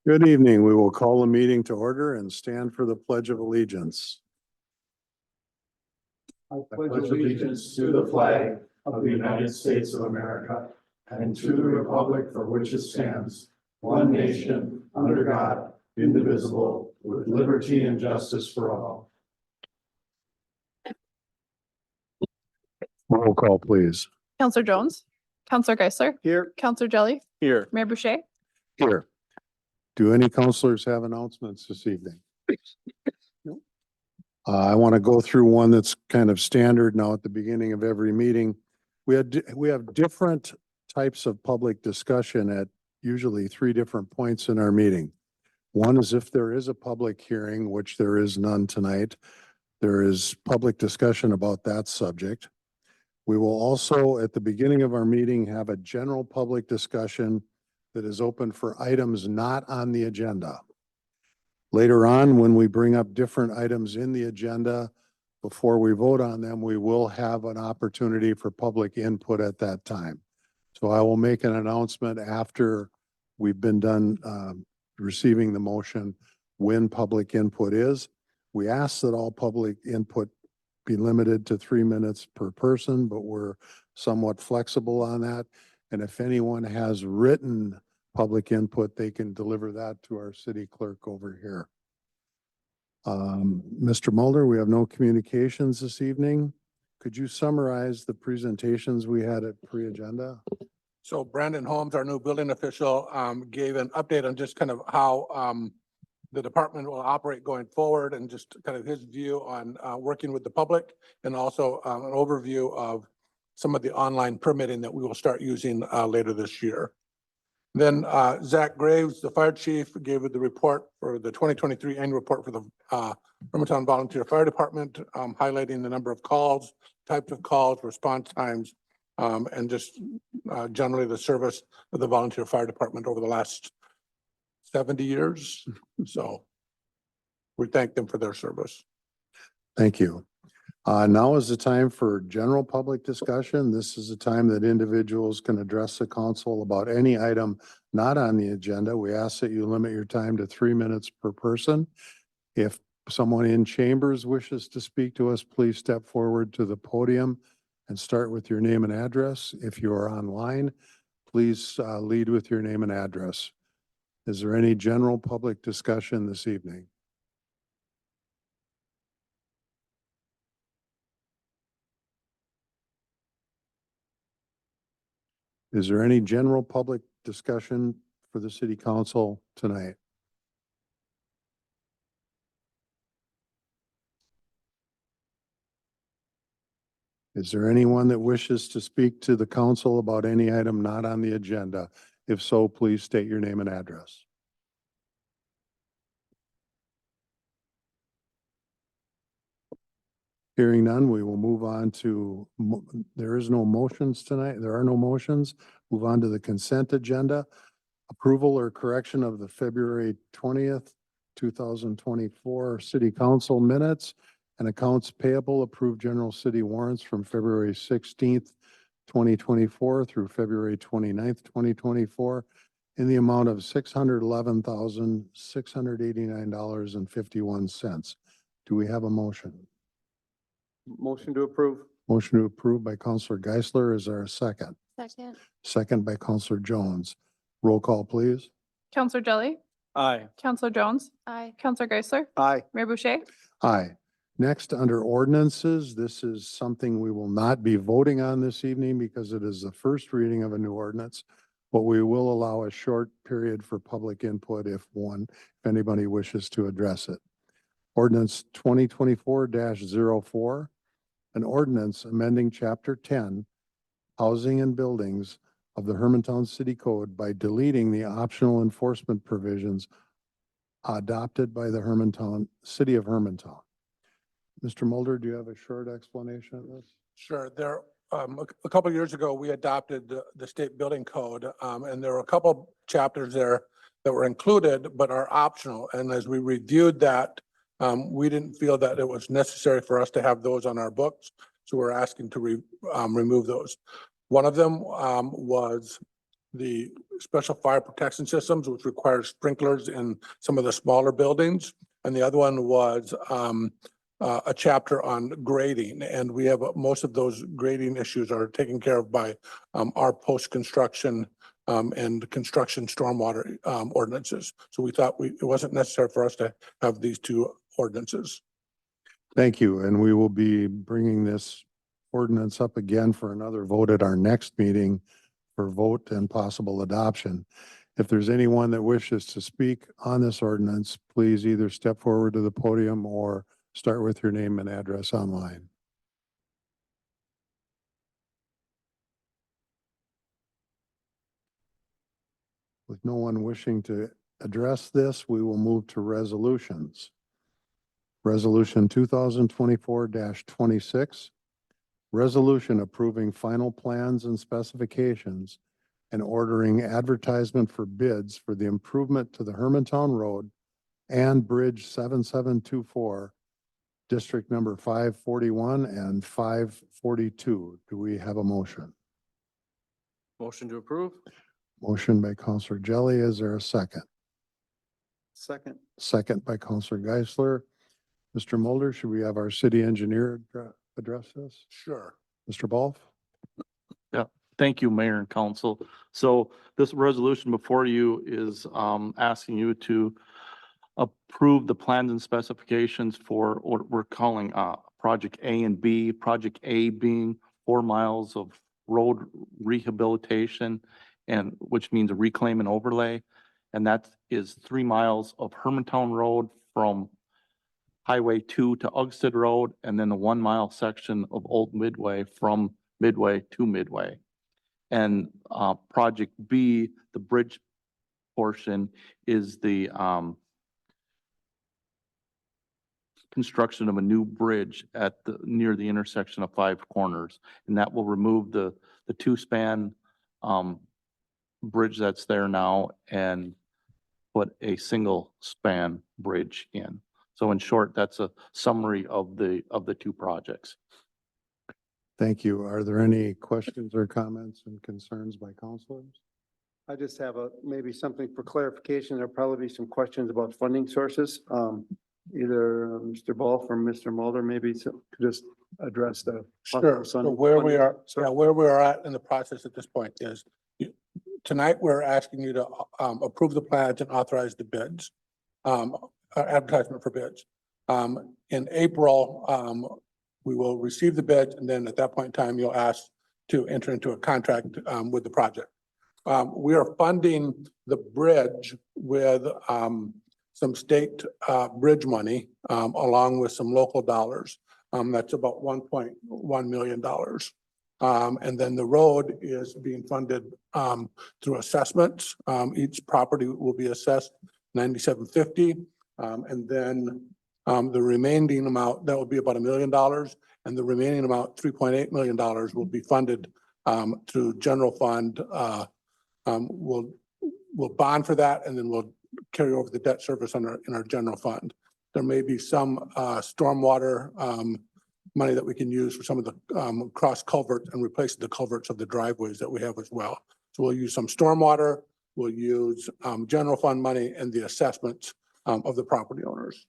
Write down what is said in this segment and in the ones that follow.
Good evening. We will call the meeting to order and stand for the Pledge of Allegiance. I pledge allegiance to the flag of the United States of America and to the republic for which it stands, one nation, under God, indivisible, with liberty and justice for all. Roll call, please. Counselor Jones, Counselor Geisler, Here. Counselor Jelly, Here. Mayor Boucher. Here. Do any counselors have announcements this evening? I want to go through one that's kind of standard now at the beginning of every meeting. We have different types of public discussion at usually 3 different points in our meeting. One is if there is a public hearing, which there is none tonight. There is public discussion about that subject. We will also, at the beginning of our meeting, have a general public discussion that is open for items not on the agenda. Later on, when we bring up different items in the agenda, before we vote on them, we will have an opportunity for public input at that time. So I will make an announcement after we've been done receiving the motion when public input is. We ask that all public input be limited to 3 minutes per person, but we're somewhat flexible on that. And if anyone has written public input, they can deliver that to our city clerk over here. Mr. Mulder, we have no communications this evening. Could you summarize the presentations we had at pre-agenda? So Brandon Holmes, our new building official, gave an update on just kind of how the department will operate going forward and just kind of his view on working with the public, and also an overview of some of the online permitting that we will start using later this year. Then Zach Graves, the fire chief, gave the report for the 2023 annual report for the Hermantown Volunteer Fire Department, highlighting the number of calls, types of calls, response times, and just generally the service of the volunteer fire department over the last 70 years. So we thank them for their service. Thank you. Now is the time for general public discussion. This is a time that individuals can address the council about any item not on the agenda. We ask that you limit your time to 3 minutes per person. If someone in chambers wishes to speak to us, please step forward to the podium and start with your name and address. If you are online, please lead with your name and address. Is there any general public discussion this evening? Is there any general public discussion for the city council tonight? Is there anyone that wishes to speak to the council about any item not on the agenda? If so, please state your name and address. Hearing none, we will move on to, there is no motions tonight. There are no motions. Move on to the consent agenda. Approval or correction of the February 20th, 2024 city council minutes and accounts payable. Approved general city warrants from February 16th, 2024 through February 29th, 2024 in the amount of $611,689.51. Do we have a motion? Motion to approve. Motion to approve by Counselor Geisler. Is there a second? Second. Second by Counselor Jones. Roll call, please. Counselor Jelly, Aye. Counselor Jones. Aye. Counselor Geisler, Aye. Mayor Boucher. Aye. Next, under ordinances, this is something we will not be voting on this evening because it is the first reading of a new ordinance, but we will allow a short period for public input if anybody wishes to address it. Ordinance 2024-04, an ordinance amending Chapter 10, Housing and Buildings of the Hermantown City Code by deleting the optional enforcement provisions adopted by the City of Hermantown. Mr. Mulder, do you have a short explanation of this? Sure. There, a couple of years ago, we adopted the state building code, and there were a couple chapters there that were included but are optional. And as we reviewed that, we didn't feel that it was necessary for us to have those on our books. So we're asking to remove those. One of them was the special fire protection systems, which requires sprinklers in some of the smaller buildings. And the other one was a chapter on grading. And we have, most of those grading issues are taken care of by our post-construction and construction stormwater ordinances. So we thought it wasn't necessary for us to have these two ordinances. Thank you. And we will be bringing this ordinance up again for another vote at our next meeting for vote and possible adoption. If there's anyone that wishes to speak on this ordinance, please either step forward to the podium or start with your name and address online. With no one wishing to address this, we will move to resolutions. Resolution 2024-26. Resolution approving final plans and specifications and ordering advertisement for bids for the improvement to the Hermantown Road and Bridge 7724, District number 541 and 542. Do we have a motion? Motion to approve? Motion by Counselor Jelly. Is there a second? Second. Second by Counselor Geisler. Mr. Mulder, should we have our city engineer address this? Sure. Mr. Balf? Thank you, Mayor and Council. So this resolution before you is asking you to approve the plans and specifications for what we're calling Project A and B. Project A being 4 miles of road rehabilitation, and which means a reclaim and overlay. And that is 3 miles of Hermantown Road from Highway 2 to Ugsted Road, and then the 1 mile section of Old Midway from Midway to Midway. And Project B, the bridge portion, is the construction of a new bridge at near the intersection of 5 Corners. And that will remove the 2-span bridge that's there now and put a single span bridge in. So in short, that's a summary of the 2 projects. Thank you. Are there any questions or comments and concerns by councilors? I just have maybe something for clarification. There'll probably be some questions about funding sources. Either Mr. Balf or Mr. Mulder, maybe could just address the. Sure. So where we are, where we are at in the process at this point is tonight, we're asking you to approve the plans and authorize the bids, advertisement for bids. In April, we will receive the bids, and then at that point in time, you'll ask to enter into a contract with the project. We are funding the bridge with some state bridge money along with some local dollars. That's about $1.1 million. And then the road is being funded through assessments. Each property will be assessed $97.50. And then the remaining amount, that will be about $1 million. And the remaining amount, $3.8 million, will be funded through general fund. We'll bond for that, and then we'll carry over the debt service in our general fund. There may be some stormwater money that we can use for some of the cross culverts and replace the culverts of the driveways that we have as well. So we'll use some stormwater, we'll use general fund money and the assessments of the property owners.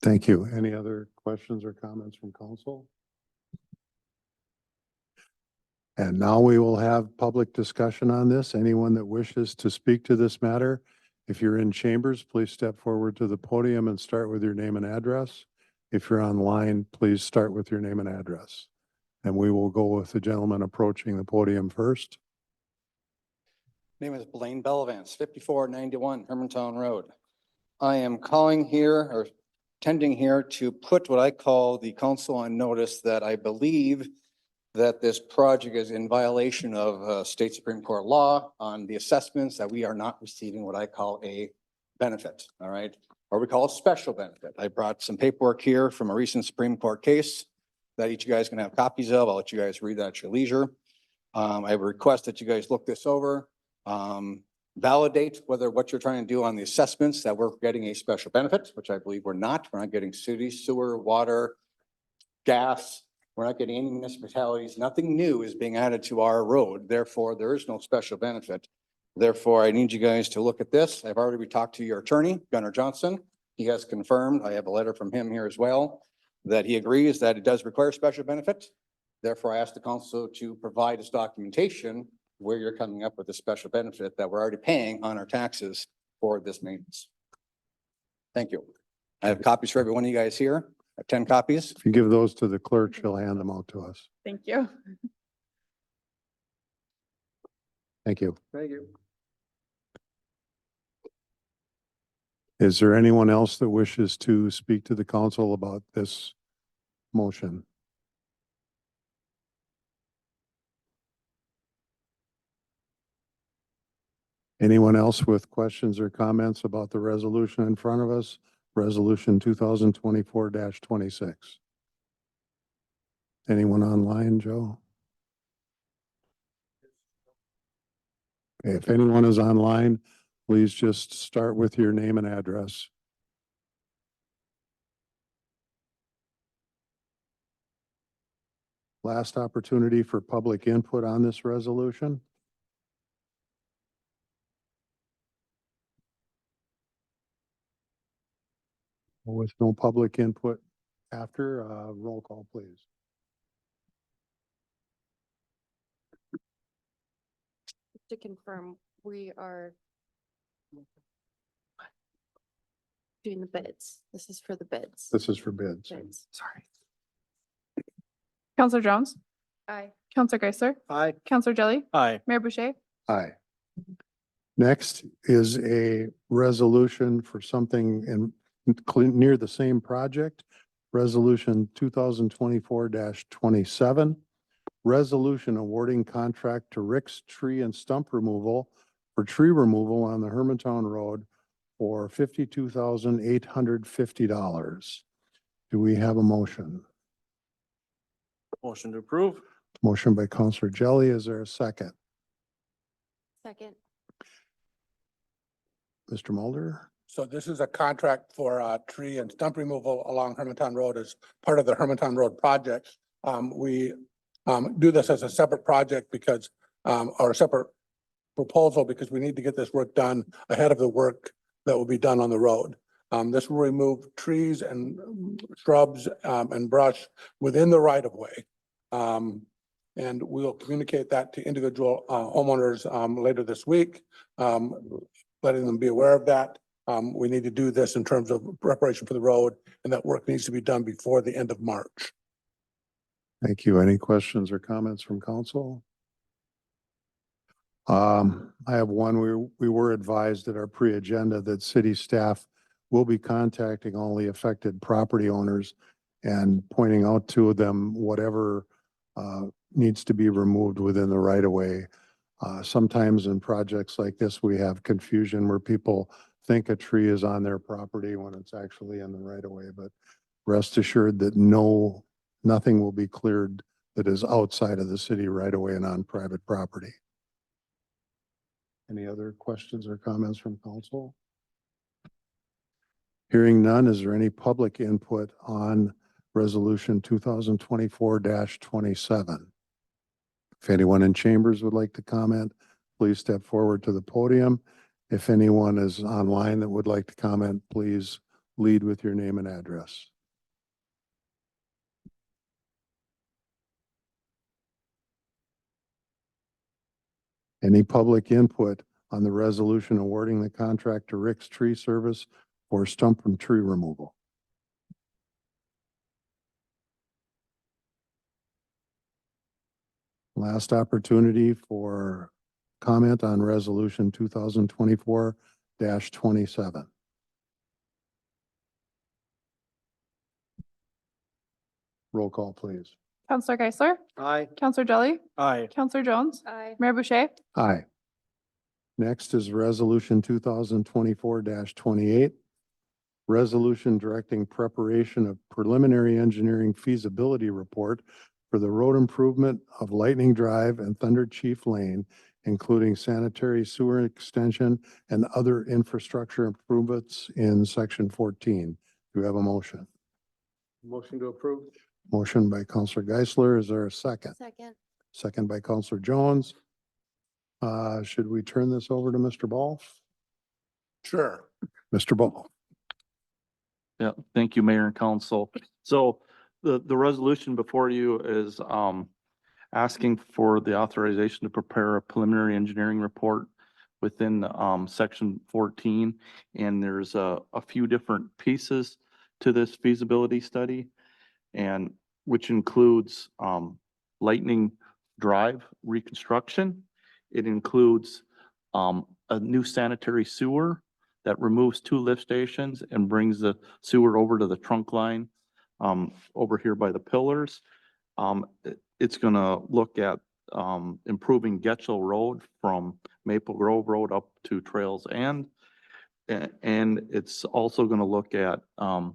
Thank you. Any other questions or comments from council? And now we will have public discussion on this. Anyone that wishes to speak to this matter, if you're in chambers, please step forward to the podium and start with your name and address. If you're online, please start with your name and address. And we will go with the gentleman approaching the podium first. Name is Blaine Bellavance, 5491 Hermantown Road. I am calling here or attending here to put what I call the council on notice that I believe that this project is in violation of state Supreme Court law on the assessments, that we are not receiving what I call a benefit, all right? Or we call a special benefit. I brought some paperwork here from a recent Supreme Court case that each of you guys can have copies of. I'll let you guys read that at your leisure. I have a request that you guys look this over, validate whether what you're trying to do on the assessments, that we're getting a special benefit, which I believe we're not. We're not getting city, sewer, water, gas, We're not getting any municipalities, nothing new is being added to our road. Therefore, there is no special benefit. Therefore, I need you guys to look at this. I've already talked to your attorney, Gunnar Johnson. He has confirmed, I have a letter from him here as well, that he agrees that it does require special benefit. Therefore, I asked the council to provide us documentation where you're coming up with a special benefit that we're already paying on our taxes for this maintenance. Thank you. I have copies for every one of you guys here. I have 10 copies. If you give those to the clerk, she'll hand them out to us. Thank you. Thank you. Thank you. Is there anyone else that wishes to speak to the council about this motion? Anyone else with questions or comments about the resolution in front of us? Resolution 2024-26. Anyone online, Joe? Okay, if anyone is online, please just start with your name and address. Last opportunity for public input on this resolution. With no public input after, roll call, please. To confirm, we are doing the bids. This is for the bids. This is for bids. Bids. Sorry. Counselor Jones, Aye. Counselor Geisler, Aye. Counselor Jelly, Aye. Mayor Boucher. Aye. Next is a resolution for something in near the same project. Resolution 2024-27. Resolution awarding contract to Rick's Tree and Stump Removal for tree removal on the Hermantown Road for $52,850. Do we have a motion? Motion to approve. Motion by Counselor Jelly. Is there a second? Second. Mr. Mulder? So this is a contract for tree and stump removal along Hermantown Road as part of the Hermantown Road project. We do this as a separate project because, or a separate proposal because we need to get this work done ahead of the work that will be done on the road. This will remove trees and shrubs and brush within the right of way. And we'll communicate that to individual homeowners later this week, letting them be aware of that. We need to do this in terms of preparation for the road, and that work needs to be done before the end of March. Thank you. Any questions or comments from council? I have one. We were advised at our pre-agenda that city staff will be contacting all the affected property owners and pointing out to them whatever needs to be removed within the right of way. Sometimes in projects like this, we have confusion where people think a tree is on their property when it's actually in the right of way, but rest assured that nothing will be cleared that is outside of the city right of way and on private property. Any other questions or comments from council? Hearing none, is there any public input on resolution 2024-27? If anyone in chambers would like to comment, please step forward to the podium. If anyone is online that would like to comment, please lead with your name and address. Any public input on the resolution awarding the contract to Rick's Tree Service for stump and tree removal? Last opportunity for comment on resolution 2024-27. Roll call, please. Counselor Geisler, Aye. Counselor Jelly, Aye. Counselor Jones, Aye. Mayor Boucher. Aye. Next is resolution 2024-28. Resolution directing preparation of preliminary engineering feasibility report for the road improvement of Lightning Drive and Thunder Chief Lane, including sanitary sewer extension and other infrastructure improvements in section 14. Do we have a motion? Motion to approve. Motion by Counselor Geisler. Is there a second? Second. Second by Counselor Jones. Should we turn this over to Mr. Ball? Sure. Mr. Ball. Yeah, thank you, Mayor and Council. So the resolution before you is asking for the authorization to prepare a preliminary engineering report within section 14. And there's a few different pieces to this feasibility study, and which includes Lightning Drive reconstruction. It includes a new sanitary sewer that removes 2 lift stations and brings the sewer over to the trunk line over here by the pillars. It's gonna look at improving Getchell Road from Maple Grove Road up to Trails End. And it's also gonna look at the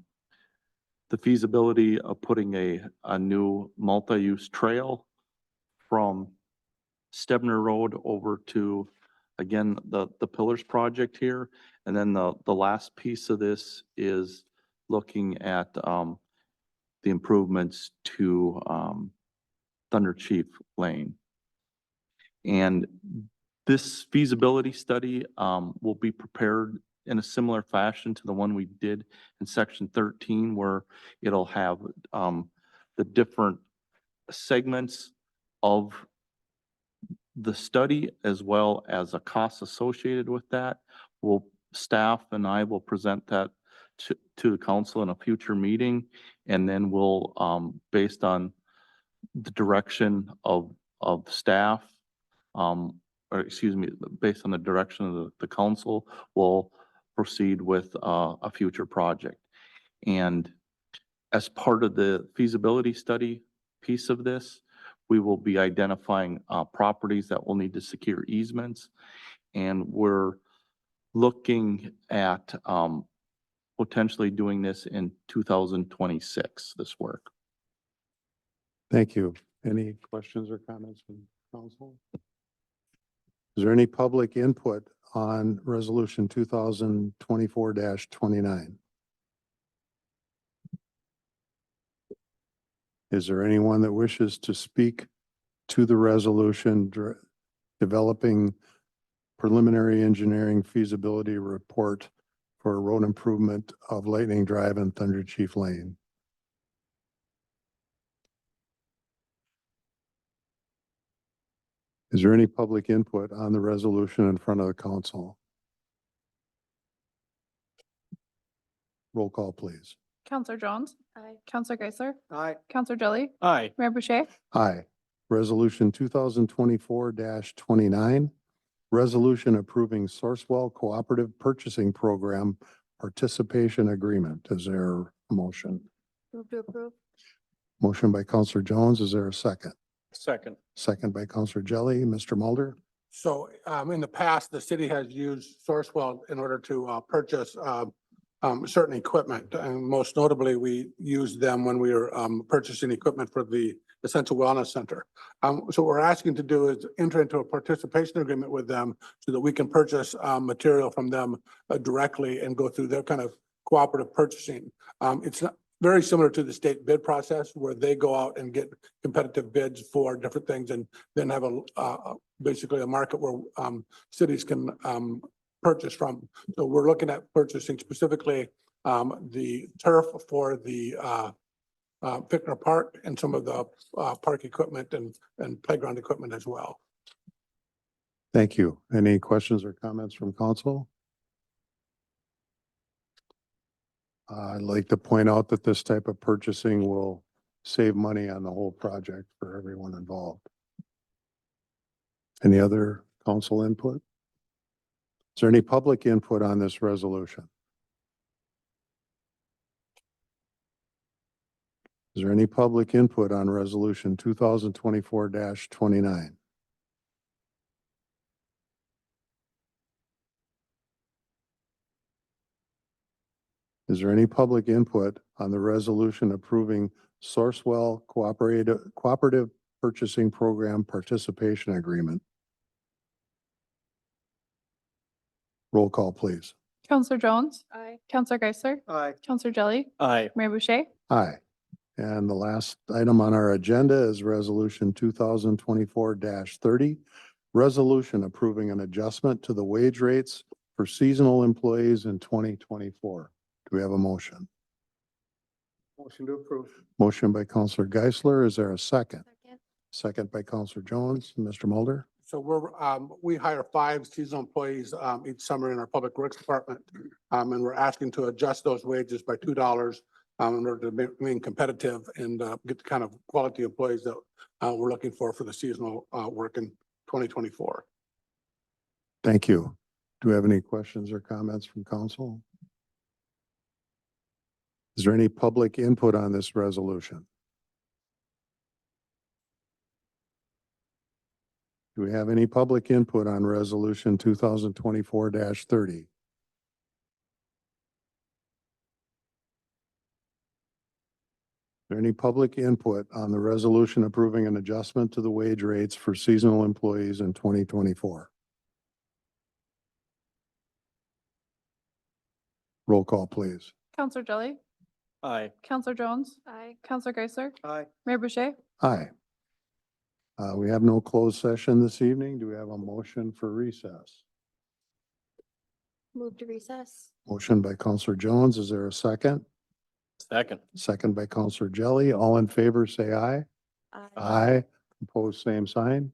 feasibility of putting a new multi-use trail from Stebner Road over to, again, the Pillars project here. And then the last piece of this is looking at the improvements to Thunder Chief Lane. And this feasibility study will be prepared in a similar fashion to the one we did in section 13, where it'll have the different segments of the study as well as a cost associated with that. Staff and I will present that to the council in a future meeting. And then we'll, based on the direction of staff, or excuse me, based on the direction of the council, we'll proceed with a future project. And as part of the feasibility study piece of this, we will be identifying properties that will need to secure easements. And we're looking at potentially doing this in 2026, this work. Thank you. Any questions or comments from council? Is there any public input on resolution 2024-29? Is there anyone that wishes to speak to the resolution developing preliminary engineering feasibility report for road improvement of Lightning Drive and Thunder Chief Lane? Is there any public input on the resolution in front of the council? Roll call, please. Counselor Jones. Aye. Counselor Geisler. Aye. Counselor Jelly. Aye. Mayor Boucher. Aye. Resolution 2024-29, resolution approving Sourcewell Cooperative Purchasing Program Participation Agreement. Is there a motion? Move to approve. Motion by Counselor Jones. Is there a second? Second. Second by Counselor Jelly. Mr. Mulder? So in the past, the city has used Sourcewell in order to purchase certain equipment. And most notably, we used them when we were purchasing equipment for the Essential Wellness Center. So what we're asking to do is enter into a participation agreement with them so that we can purchase material from them directly and go through their kind of cooperative purchasing. It's not very similar to the state bid process where they go out and get competitive bids for different things and then have basically a market where cities can purchase from. So we're looking at purchasing specifically the turf for the Fickner Park and some of the park equipment and playground equipment as well. Thank you. Any questions or comments from council? I'd like to point out that this type of purchasing will save money on the whole project for everyone involved. Any other council input? Is there any public input on this resolution? Is there any public input on resolution 2024-29? Is there any public input on the resolution approving Sourcewell Cooperative Purchasing Program Participation Agreement? Roll call, please. Counselor Jones. Aye. Counselor Geisler. Aye. Counselor Jelly. Aye. Mayor Boucher. Aye. And the last item on our agenda is resolution 2024-30. Resolution approving an adjustment to the wage rates for seasonal employees in 2024. Do we have a motion? Motion to approve. Motion by Counselor Geisler. Is there a second? Second. Second by Counselor Jones. Mr. Mulder? So we hire 5 seasonal employees, each summer in our Public Works Department. And we're asking to adjust those wages by $2, in order to remain competitive and, get the kind of quality employees that, we're looking for the seasonal, work in 2024. Thank you. Do we have any questions or comments from council? Is there any public input on this resolution? Do we have any public input on resolution 2024-30? Is there any public input on the resolution approving an adjustment to the wage rates for seasonal employees in 2024? Roll call, please. Counselor Jelly, Aye. Counselor Jones, Aye. Counselor Geisler, Aye. Mayor Boucher. Aye. We have no closed session this evening. Do we have a motion for recess? Move to recess. Motion by Counselor Jones. Is there a second? Second. Second by Counselor Jelly. All in favor, say aye. Aye. Aye. Opposed, same sign.